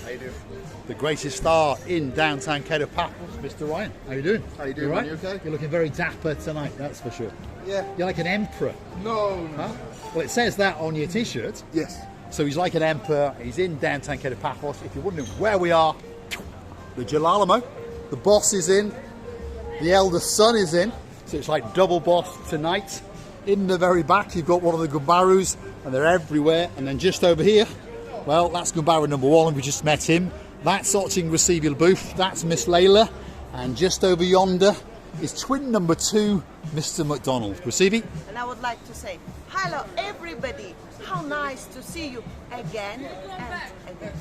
How you doing? The greatest star in downtown Paphos, Mr. Ryan. How you doing? How you doing, right? man? You okay? You're looking very dapper tonight, that's for sure. Yeah. You're like an emperor. No. Huh? Well, it says that on your t-shirt. Yes. So he's like an emperor. He's in downtown Paphos. If you're wondering where we are, the Jalalamo. The boss is in. The eldest son is in. So it's like double boss tonight. In the very back, you've got one of the Gumbarus, and they're everywhere. And then just over here, well, that's Gumbaru number 1, and we just met him. That's Oching Receivil Booth. That's Miss Layla. And just over yonder is twin number 2, Mr. McDonald. Receivy? And I would like to say, hello everybody. How nice to see you again and again.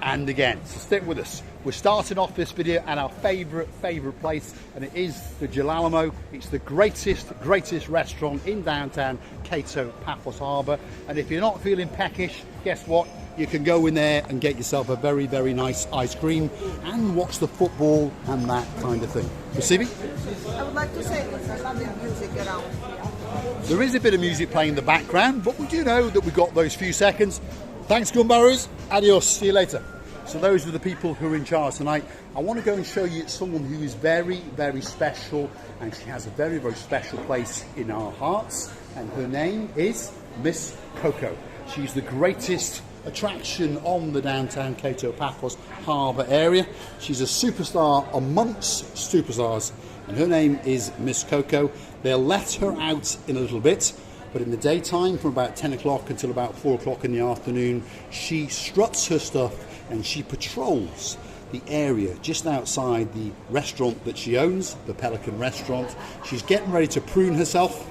And again, so stick with us. We're starting off this video at our favourite place, and it is the Jalalamo. It's the greatest restaurant in downtown Paphos Harbour. And if you're not feeling peckish, guess what? You can go in there and get yourself a very, very nice ice cream and watch the football and that kind of thing. Receiving? I would like to say there's lovely music around here. There is a bit of music playing in the background, but we do know that we've got those few seconds. Thanks, Gumbarus. Adios. See you later. So those are the people who are in charge tonight. I want to go and show you someone who is very, very special, and she has a very, very special place in our hearts, and her name is Miss Coco. She's the greatest attraction on the downtown Paphos Harbour area. She's a superstar amongst superstars, and her name is Miss Coco. They'll let her out in a little bit, but in the daytime from about 10 o'clock until about 4 o'clock in the afternoon, she struts her stuff and she patrols the area just outside the restaurant that she owns, the Pelican restaurant. She's getting ready to prune herself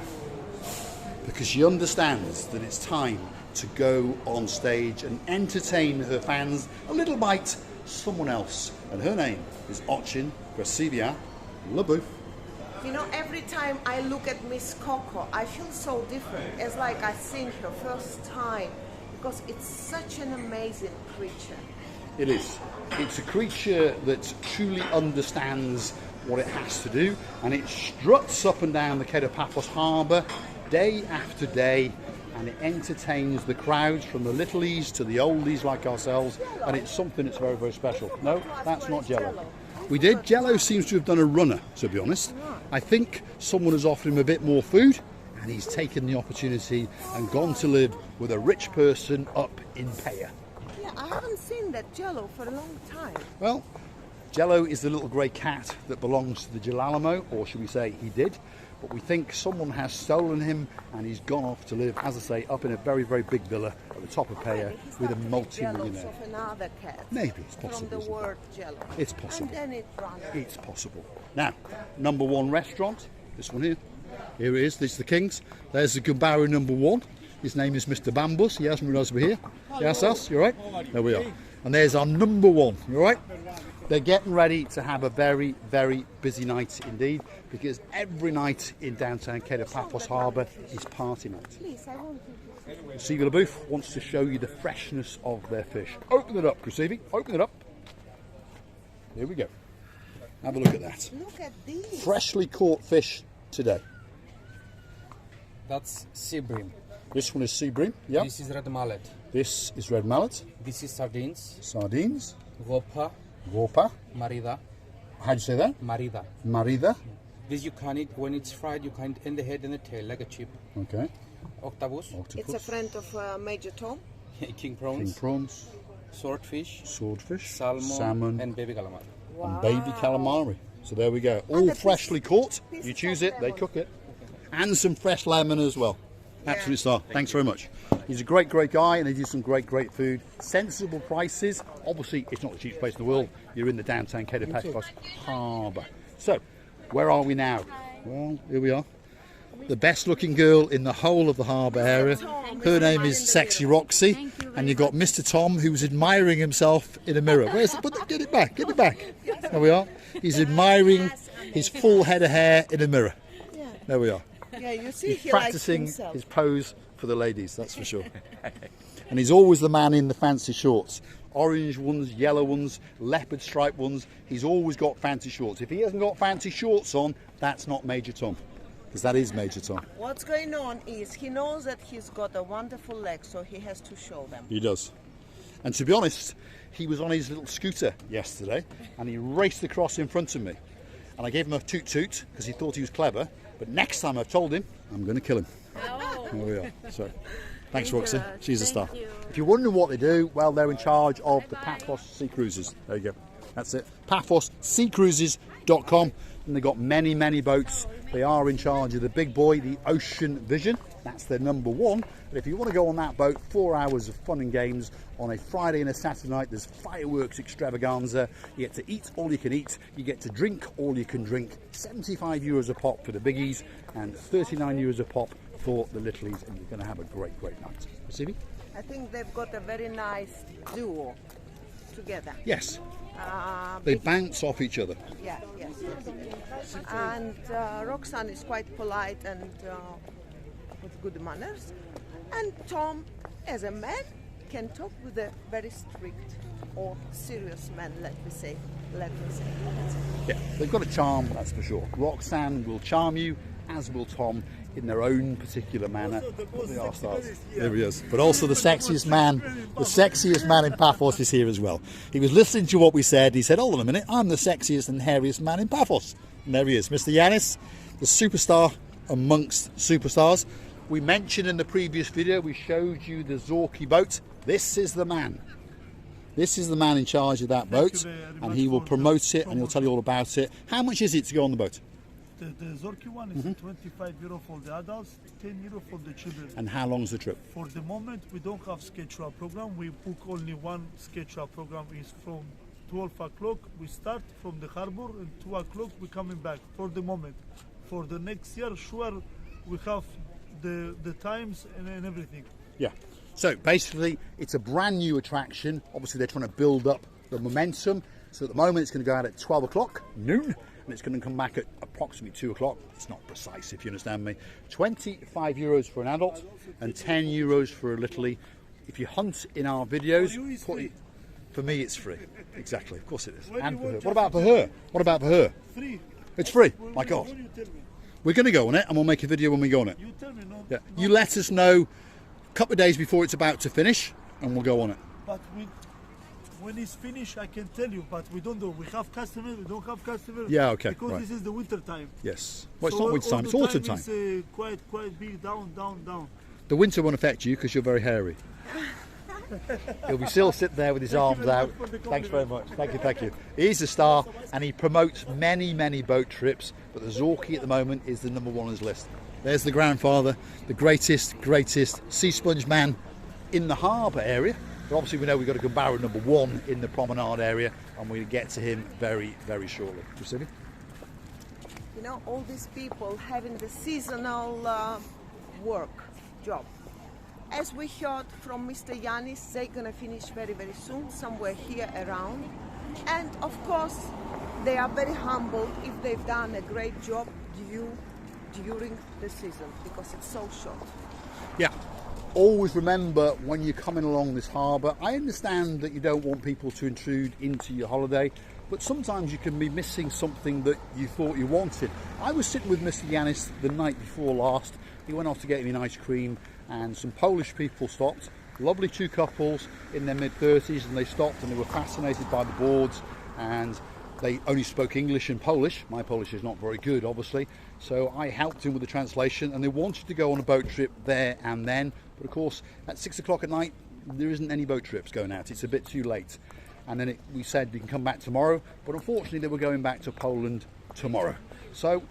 because she understands that it's time to go on stage and entertain her fans a little like someone else. And her name is Oching Receivil Booth. You know, every time I look at Miss Coco, I feel so different. It's like I've seen her first time, because it's such an amazing creature. It is. It's a creature that truly understands what it has to do, and it struts up and down the Paphos Harbour day after day, and it entertains the crowds from the littlies to the oldies like ourselves, and it's something that's very, very special. No, that's not Jello. We did. Jello seems to have done a runner, to be honest. I think someone has offered him a bit more food, and he's taken the opportunity and gone to live with a rich person up in Paya. Yeah, I haven't seen that Jello for a long time. Well, Jello is the little grey cat that belongs to the Jalalamo, or should we say he did. But we think someone has stolen him, and he's gone off to live, as I say, up in a very, very big villa at the top of Paya with a multi-millionaire. Of another cat. Maybe it's possible. From the word Jello. It's possible. And then it ran. It's possible. Now, number 1 restaurant, this one here. Here it is. This is the King's. There's the Gumbaru number 1. His name is Mr. Bambus. He hasn't realised we're here. Yes, us. You all right? There we are. And there's our number 1. You all right? They're getting ready to have a very, very busy night indeed, because every night in downtown Paphos Harbour is party night. Please, I want you to... Receivil Booth wants to show you the freshness of their fish. Open it up, Receiving. Open it up. Here we go. Have a look at that. Look at these. Freshly caught fish today. That's sea bream. This one is sea bream. Yeah. This is red mullet. This is red mallet. This is sardines. Sardines. Gopa. Gopa. Marida. How do you say that? Marida. Marida. This you can eat when it's fried. You can eat in the head and the tail like a chip. Okay. Octopus. It's a friend of Major Tom. King prawns. King prawns. Swordfish. Swordfish. Salmon. And baby calamari. And baby calamari. So there we go. All freshly caught. You choose it, they cook it. And some fresh lemon as well. Absolute star. Thanks very much. He's a great, great guy, and he does some great, great food. Sensible prices. Obviously, it's not the cheapest place in the world. You're in the downtown Paphos Harbour. So, where are we now? Well, here we are. The best looking girl in the whole of the harbour area. Her name is Sexy Roxy. And you've got Mr. Tom, who's admiring himself in a mirror. Where's the, get it back, get it back. There we are. He's admiring his full head of hair in a mirror. There we are. Yeah, you see, He's practicing his pose for the ladies, that's for sure. And he's always the man in the fancy shorts. Orange ones, yellow ones, leopard stripe ones. He's always got fancy shorts. If he hasn't got fancy shorts on, that's not Major Tom. because that is Major Tom. What's going on is he knows that he's got a wonderful leg, so he has to show them. He does. And to be honest, he was on his little scooter yesterday and he raced across in front of me. And I gave him a toot toot because he thought he was clever. But next time I've told him, I'm going to kill him. Oh. There we are. So, thanks, Roxy. you. She's a star. Thank you. If you're wondering what they do, well, they're in charge of the Paphos Sea Cruises. There you go. That's it. PaphosSeaCruises.com. And they've got many, many boats. They are in charge of the big boy, the Ocean Vision. That's their number one. But if you want to go on that boat, 4 hours of fun and games on a Friday and a Saturday night, there's fireworks extravaganza. You get to eat all you can eat. You get to drink all you can drink. 75 euros a pop for the biggies and 39 euros a pop for the littlies. And you're going to have a great, great night. Sibi? I think they've got a very nice duo together. Yes. They bounce off each other. Yeah, yes. And Roxanne is quite polite and with good manners. And Tom, as a man, can talk with a very strict or serious man, let me say. Yeah, they've got a charm, that's for sure. Roxanne will charm you, as will Tom, in their own particular manner. But they are stars. There he is. But also the sexiest man in Paphos is here as well. He was listening to what we said. He said, hold on a minute, I'm the sexiest and hairiest man in Paphos. And there he is, Mr. Yanis, the superstar amongst superstars. We mentioned in the previous video, we showed you the Zorky boat. This is the man. This is the man in charge of that boat, and he will promote it and he'll tell you all about it. How much is it to go on the boat? The Zorky one is 25 euro for the adults, 10 euro for the children. And how long's the trip? For the moment, we don't have schedule program. We book only one schedule program. Is from 12 o'clock. We start from the harbor, and 2 o'clock we coming back. For the moment, for the next year, sure, we have the times and everything. Yeah. So basically, it's a brand new attraction. Obviously, they're trying to build up the momentum. So at the moment, it's going to go out at 12 o'clock, noon, and it's going to come back at approximately 2 o'clock. It's not precise, if you understand me. 25 euros for an adult and 10 euros for a littlie. If you hunt in our videos, for me, it's free. Exactly, of course it is. And for her. What about for her? What about for her? Free. It's free. My God. We're going to go on it, and we'll make a video when we go on it. You tell me, no. Yeah. You let us know a couple of days before it's about to finish, and we'll go on it. But when it's finished, I can tell you, but we don't know. We have customers, we don't have customers. Yeah, okay. Because right. this is the winter time. Yes. Well, it's So not winter time, it's all the autumn time. It's quite big, down. The winter won't affect you because you're very hairy. He'll be still sitting there with his arms out. Thanks very much. Thank you. He's a star and he promotes many, many boat trips, but the Zorky at the moment is the number one on his list. There's the grandfather, the greatest sea sponge man in the harbour area. But obviously we know we've got to go barrow number one in the promenade area, and we'll get to him very, very shortly. Giuseppe? You know, all these people having the seasonal job. As we heard from Mr. Yanis, they're going to finish very, very soon, somewhere here around. And of course, they are very humble if they've done a great job during the season, because it's so short. Yeah. Always remember when you're coming along this harbour, I understand that you don't want people to intrude into your holiday, but sometimes you can be missing something that you thought you wanted. I was sitting with Mr. Yanis the night before last. He went off to get me an ice cream, and some Polish people stopped. Lovely two couples in their mid-30s, and they stopped and they were fascinated by the boards, and they only spoke English and Polish. My Polish is not very good, obviously, so I helped him with the translation, and they wanted to go on a boat trip there and then, but of course at 6 o'clock at night there isn't any boat trips going out. It's a bit too late. And then we said you can come back tomorrow, but unfortunately they were going back to Poland tomorrow. So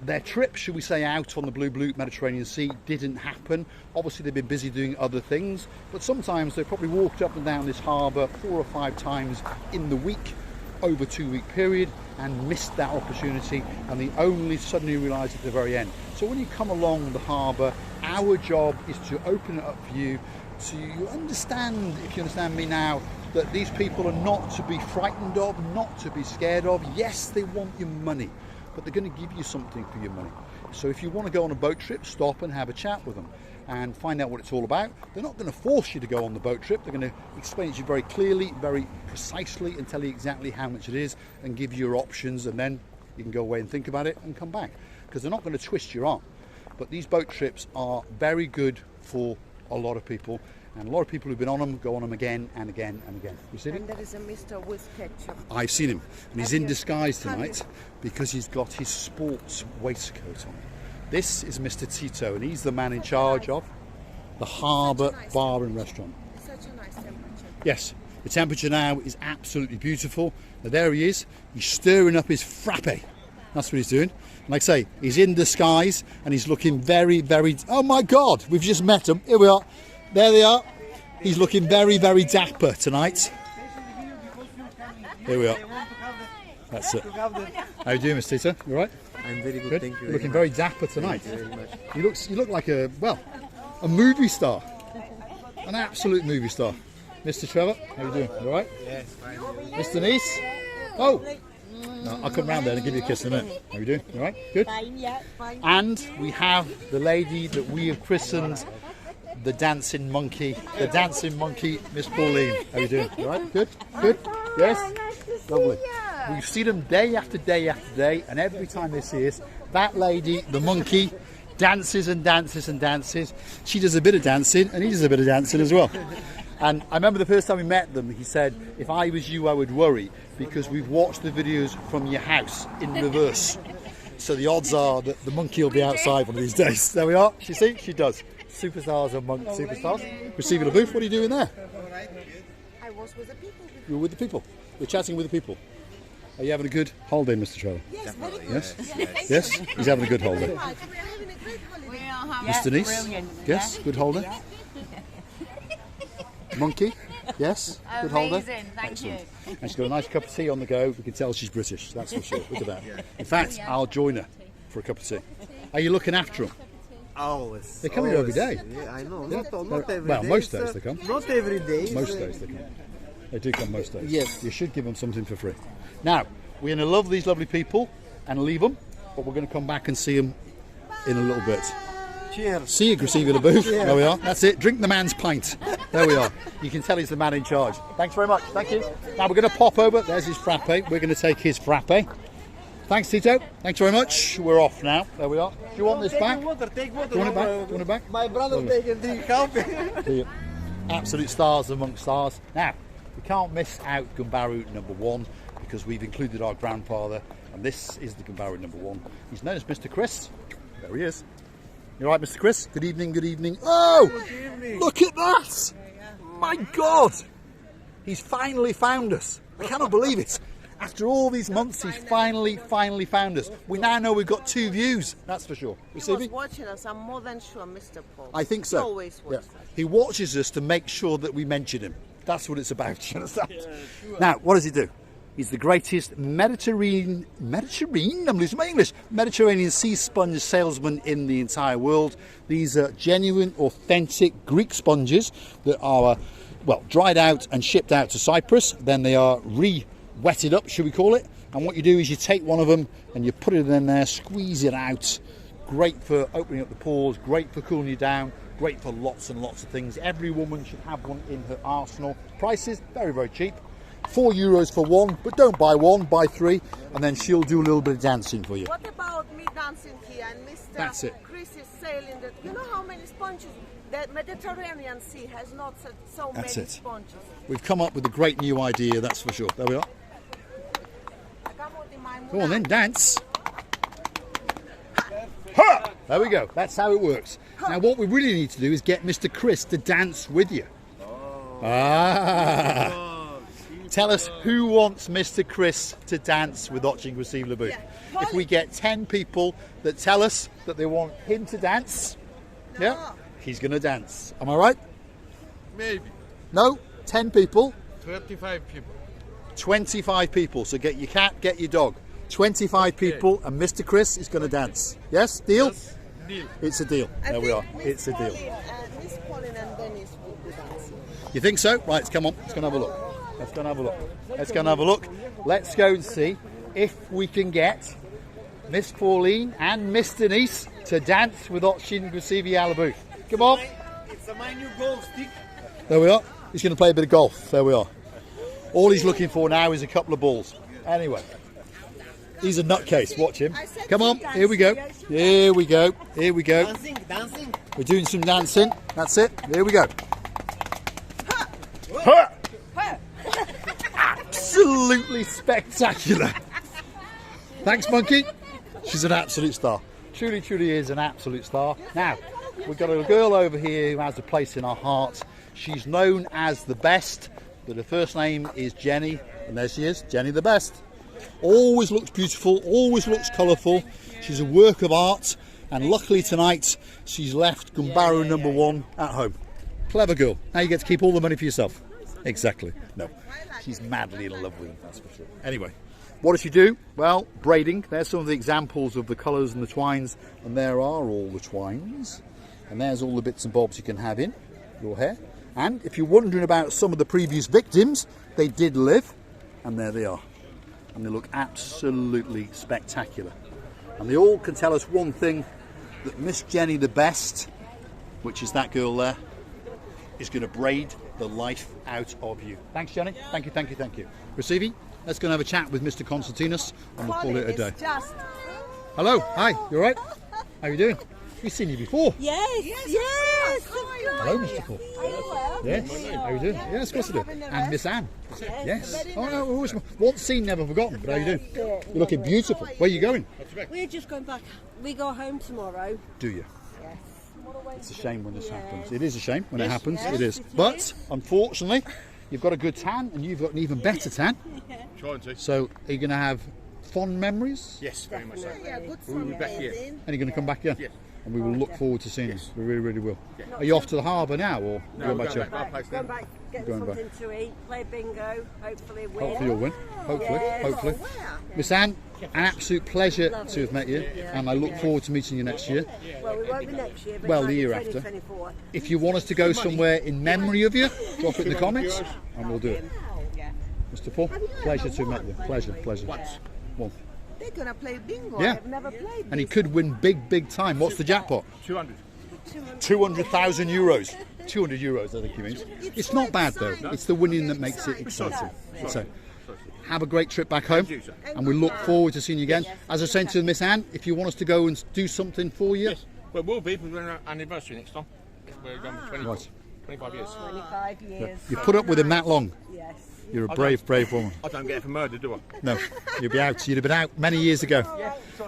their trip, should we say, out on the blue Mediterranean Sea didn't happen. Obviously they've been busy doing other things, but sometimes they probably walked up and down this harbour 4 or 5 times in the week over a 2-week period and missed that opportunity, and they only suddenly realised at the very end. So when you come along the harbour, our job is to open it up for you to understand, if you understand me now, that these people are not to be frightened of, not to be scared of. Yes, they want your money, but they're going to give you something for your money. So if you want to go on a boat trip, stop and have a chat with them and find out what it's all about. They're not going to force you to go on the boat trip. They're going to explain it to you very clearly, very precisely, and tell you exactly how much it is and give you your options, and then you can go away and think about it and come back. because they're not going to twist your arm. But these boat trips are very good for a lot of people, and a lot of people who've been on them go on them again and again and again. You see him? And there is a Mr. with ketchup. I've seen him, and he's Have in you? disguise Have tonight because he's got his sports waistcoat on. This is Mr. Tito, and he's the man in charge of the Harbour nice Bar and Restaurant. Such a nice temperature. Yes, the temperature now is absolutely beautiful. Now there he is, he's stirring up his frappe. That's what he's doing. And like I say, he's in disguise and he's looking very, very... Oh my God, we've just met him. Here we are. There they are. He's looking very, very dapper tonight. Here we are. That's it. How you doing, Mr. Tito? You all right? I'm very good, Good? thank you. You're looking very dapper tonight. You look like a movie star. An absolute movie star. Mr. Trevor, how you doing? You all right? Yes, fine. Mr. Nice? Oh! No, I'll come round there and give you a kiss in a minute. How you doing? You all right? Good? Fine, yeah, fine. And we have the lady that we have christened the dancing monkey. The dancing monkey, Miss Pauline. How you doing? You all right? Good? Good? Yes? Lovely. We've seen them day after day after day, and every time they see us, that lady, the monkey, dances and dances and dances. She does a bit of dancing, and he does a bit of dancing as well. And I remember the first time we met them, he said, if I was you, I would worry, because we've watched the videos from your house in reverse. So the odds are that the monkey will be outside one of these days. There we are. You see? She does. Superstars and monk superstars. Receiving a booth. What are you doing there? I was with the people. You're with the people. You're chatting with the people. Are you having a good holiday, Mr. Trevor? Yes, very good. Yes? Yes? He's having a good holiday. We are having a great holiday. Mr. Nice? Yes? Good holiday? Monkey? Yes? Good holiday? Amazing, thank you. And she's got a nice cup of tea on the go. We can tell she's British, that's for sure. Look at that. In fact, I'll join her for a cup of tea. Are you looking after them? Always. They come here every day. Yeah, I know. Yeah. Not every Well, day, most sir. days they come. Not every day. Most days they come. They do come most days. Yes. You should give them something for free. Now, we're going to love these lovely people and leave them, but we're going to come back and see them in a little bit. Cheers. See you, Graciela Booth. There we are. That's it. Drink the man's pint. There we are. You can tell he's the man in charge. Thanks very much. Thank you. Now we're going to pop over. There's his frappe. We're going to take his frappe. Thanks, Tito. Thanks very much. We're off now. There we are. Do you want this back? Take water. Do you want it back? Do you want it back? My brother take and drink coffee. The absolute stars amongst stars. Now, we can't miss out Gumbaru number 1 because we've included our grandfather, and this is the Gumbaru number 1. He's known as Mr. Chris. There he is. You all right, Mr. Chris? Good evening, good evening. Oh, Good evening. look at that! My God! He's finally found us. I cannot believe it. After all these months, he's finally found us. We now know we've got 2 views, that's for sure. You He see was me? watching us, I'm more than sure, Mr. Paul. I think so. He always Yeah. watches us. He watches us to make sure that we mention him. That's what it's about, you understand? Now, what does he do? He's the greatest Mediterranean, I'm losing my English, Mediterranean sea sponge salesman in the entire world. These are genuine, authentic Greek sponges that are, well, dried out and shipped out to Cyprus. Then they are re-wetted up, should we call it? And what you do is you take one of them and you put it in there, squeeze it out. Great for opening up the pores, great for cooling you down, great for lots and lots of things. Every woman should have one in her arsenal. Prices, very, very cheap. €4 for one, but don't buy one, buy 3, and then she'll do a little bit of dancing for you. What about me dancing here and Mr. That's it. Chris is sailing that? You know how many sponges? The Mediterranean Sea has not so That's many it. sponges. We've come up with a great new idea, that's for sure. There we are. Go on then, dance. Ha! There we go. That's how it works. Now what we really need to do is get Mr. Chris to dance with you. Ah! Tell us who wants Mr. Chris to dance with Oching Receive Le Booth. Yeah. If we get 10 people that tell us that they want him to dance, yeah, he's going to dance. Am I right? Maybe. No? 10 people? 25 people. 25 people. So get your cat, get your dog. 25 people and Mr. Chris is going to dance. Yes? Deal? Yes, deal. It's a deal. I There we think are. Miss It's a deal. Miss Pauline and Dennis will be dancing. You think so? Right, let's come on. Let's go and have a look. Let's go and have a look. Let's go and have a look. Let's go and see if we can get Miss Pauline and Miss Denise to dance with Ochin Gusivi Alabooth. Come on. It's my new golf stick. There we are. He's going to play a bit of golf. There we are. All he's looking for now is a couple of balls. Anyway. He's a nutcase. Watch him. Come on. Here we go. Here we go. Here we go. Dancing, dancing. We're doing some dancing. That's it. Here we go. Ha! Absolutely spectacular. Thanks, Monkey. She's an absolute star. Truly, truly is an absolute star. Now, we've got a girl over here who has a place in our hearts. She's known as the best, but her first name is Jenny. And there she is, Jenny the best. Always looks beautiful, always looks colourful. She's a work of art. And luckily tonight, she's left Gumbaru number 1 at home. Clever girl. Now you get to keep all the money for yourself. Exactly. No, she's madly in love with him, that's for sure. Anyway, what does she do? Well, braiding. There's some of the examples of the colours and the twines. And there are all the twines. And there's all the bits and bobs you can have in your hair. And if you're wondering about some of the previous victims, they did live. And there they are. And they look absolutely spectacular. And they all can tell us one thing, that Miss Jenny the best, which is that girl there, is going to braid the life out of you. Thanks, Jenny. Thank you, thank you, thank you. Receiving, let's go and have a chat with Mr. Constantinos and we'll call it a day. Hello, hi, you all right? How are you doing? We've seen you before. Yes, yes. Hello, Mr. Paul. Yes, how are you doing? Yes, of course I do. And Miss Anne. Yes. Oh no, always one scene never forgotten. But how you doing? You're looking beautiful. Where are you going? We're just going back. We go home tomorrow. Do you? Yes. It's a shame when this happens. It is a shame when it happens. It is. But unfortunately, you've got a good tan, and you've got an even better tan. Trying to. So are you going to have fond memories? Yes, very much so. Yeah, good We'll be back here. And you're going to come back again? Yes. And we will look forward to seeing you. We really, really will. Are you off to the harbour now, or No, going back we're to? going back to our place Going then. back, get Going something to eat, play bingo, hopefully win. Hopefully you'll win. Hopefully, Yes. hopefully. Miss Anne, an absolute pleasure to have met you, and I look forward to meeting you next year. Well, we won't be next year, but Well, it the might year be after. 2024. If you want us to go somewhere in memory of you, drop it in the comments, and we'll do it. Mr. Paul, pleasure to have met you. Pleasure, pleasure. One. They're gonna play bingo. Yeah. I've never played. And he could win big, big time. What's the jackpot? 200. 200,000 euros. 200 euros, I think he means. It's not bad though. It's the winning that makes it exciting. So, have a great trip back home, and we look forward to seeing you again. As I was saying to Miss Anne, if you want us to go and do something for you, Yes. Well, we'll be, because we're on our anniversary next time. We're going for 25 years. 25 years. you put up with him that long. Yes. You're a brave, brave woman. I don't get it for murder, do I? No, you'd be out. You'd have been out many years ago.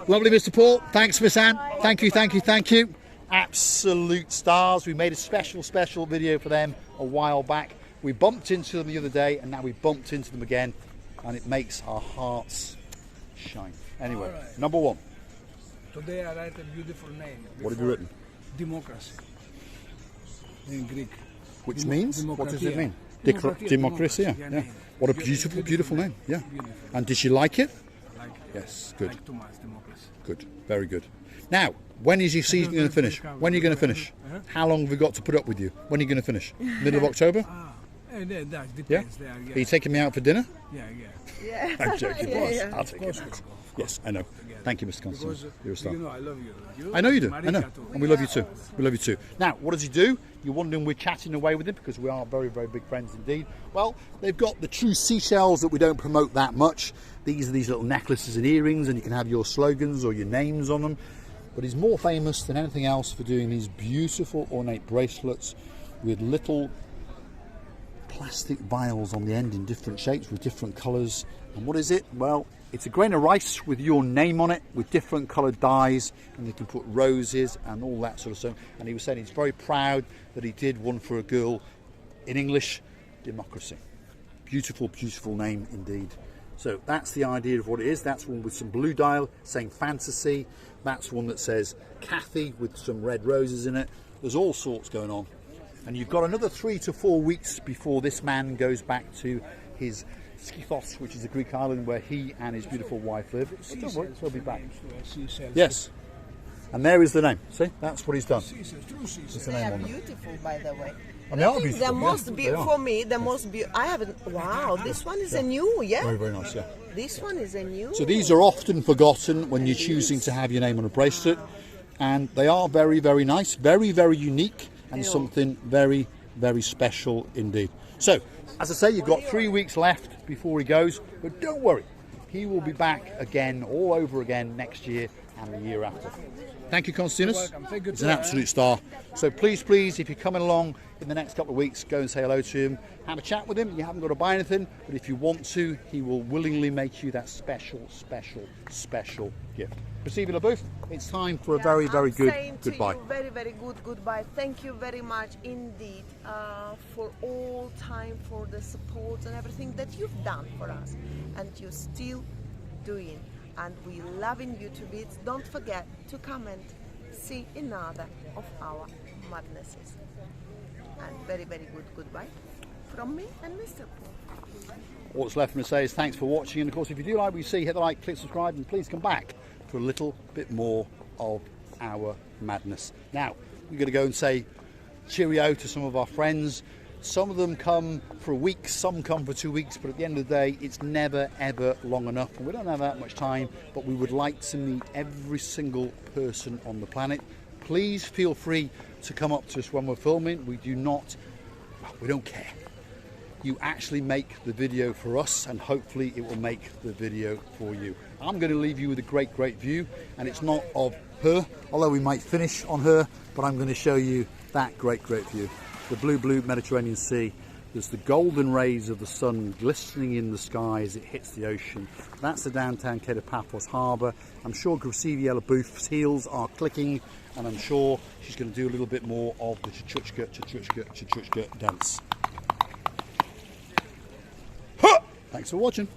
Lovely, Mr. Paul. Thanks, Miss Anne. Thank you, thank you, thank you. Absolute stars. We made a special video for them a while back. We bumped into them the other day, and now we bumped into them again, and it makes our hearts shine. Anyway, number 1. Today I write a beautiful name. What have you written? Democracy. In Greek. Which means? What does it mean? Demokratia. Democracy. Yeah. Yeah, Yeah. name. What a beautiful, beautiful name. Yeah. Beautiful. And did she like it? Like, Yes. Good. like too much democracy. Good. Very good. Now, when is your season going to finish? When are you going to finish? How long have we got to put up with you? When are you going to finish? Middle of October? That Yeah? depends. There, Are you taking me out for dinner? yeah. I'm joking, boss. yeah. I'll take it out. Yes, I know. Thank you, Mr. Constantine. Because You're a star. you know I love you. I know you do. I know. Marika too. And we love you too. We love you too. Now, what does he do? You're wondering, we're chatting away with him because we are very, very big friends indeed. Well, they've got the true seashells that we don't promote that much. These are these little necklaces and earrings, and you can have your slogans or your names on them. But he's more famous than anything else for doing these beautiful ornate bracelets with little plastic vials on the end in different shapes with different colours. And what is it? Well, it's a grain of rice with your name on it with different coloured dyes, and you can put roses and all that sort of stuff. And he was saying he's very proud that he did one for a girl in English, Democracy. Beautiful, beautiful name indeed. So that's the idea of what it is. That's one with some blue dial saying fantasy. That's one that says Kathy with some red roses in it. There's all sorts going on. And you've got another 3 to 4 weeks before this man goes back to his Skiphos, which is a Greek island where he and his beautiful wife live. But don't worry, he'll be back. Yes. And there is the name. See, that's what he's done. It's the They name are on them. beautiful, by the way. And they are The beautiful. most yeah, they beautiful are. for me, the most beautiful. I haven't. Wow, this one is a new, yeah. Very, very nice, yeah. This one is a new. So these are often forgotten when you're choosing to have your name on a bracelet, and they are very, very nice, very, very unique, and something very, very special indeed. So, as I say, you've got 3 weeks left before he goes, but don't worry, he will be back again, all over again, next year and the year after. Thank you, Konstantinos. welcome. Say good He's an to- absolute star. So please, if you're coming along in the next couple of weeks, go and say hello to him. Have a chat with him. You haven't got to buy anything, but if you want to, he will willingly make you that special gift. Receive it, Booth. It's time for a very, very good goodbye. To you, very, very good goodbye. Thank you very much indeed for all time, for the support and everything that you've done for us, and you're still doing. And we loving you to bits. Don't forget to come and see another of our madnesses. And very, very good goodbye from me and Mr. Paul. All that's left for me to say is thanks for watching, and of course if you do like what you see, hit the like, click subscribe, and please come back for a little bit more of our madness. Now we're going to go and say cheerio to some of our friends. Some of them come for a week, some come for 2 weeks, but at the end of the day it's never ever long enough, and we don't have that much time, but we would like to meet every single person on the planet. Please feel free to come up to us when we're filming. We don't care. You actually make the video for us, and hopefully it will make the video for you. I'm going to leave you with a great view, and it's not of her, although we might finish on her, but I'm going to show you that great view. The blue Mediterranean Sea. There's the golden rays of the sun glistening in the sky as it hits the ocean. That's the downtown Cape of Paphos harbour. I'm sure Graciela Booth's heels are clicking, and I'm sure she's going to do a little bit more of the Chatucka dance. Thanks for watching.